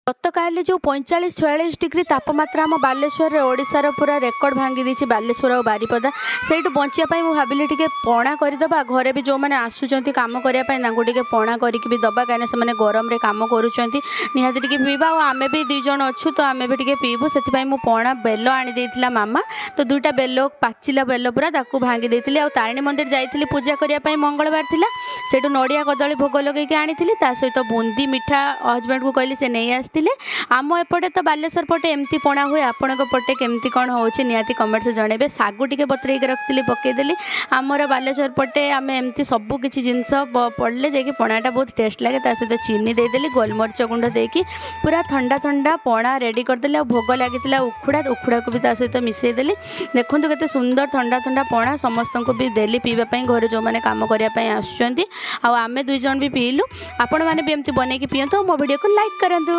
गतकाली जो 45-46 डिग्री तापमात्रा आम बालेश्वर ओडिशार पूरा रेकर्ड भांगी देछि बालेश्वर और बारिपदा से बचापी मुझे भाविली टे पणा करदे घरे भी जो मैंने आसुँच कम करने टे पणा करके भी दबा कहीं से गरम रे काम करुँच निहाती टे पीवा और आम भी 2 जन अच्छु तो आम भी टे पीबू से पणा बेल आनी मामा तो 2टा बेल पाचिला बेल पूरा ताकू भांगी देती और तारिणी मंदिर जाइली पूजा करने मंगलवार थिला सेठू नड़िया कदली भोग लगे आनी सहित बुंदी मिठा हजबैंड को कहली से नहीं आसते आम एपटे तो बालेश्वर पटे एमती पणा हुए आपण पटे केमती कौन हो निहाती कमेंट से जनइबे सागु टिके बतरे रखी पकईदेली आमर बालेश्वर पटे आम एमती सब किसी जिनस पड़े जाकि पणाटा बहुत टेस्ट लगे सहित चीनी देदेली गोलमरीच गुंड देकी पूरा ठंडा ठंडा पणा रेडी करदेली भोग लगी उखुड़ा को भी सहित मिसईदेली देखूँ केते सुंदर ठंडा ठंडा पणा समस्त को भी देली पीवाई घर जो मैंने कम करने आसुँच आम 2 जन भी पीलु आपण मैंने भी एमती बनैकी पियंतु मो वीडियो को लाइक करंतु।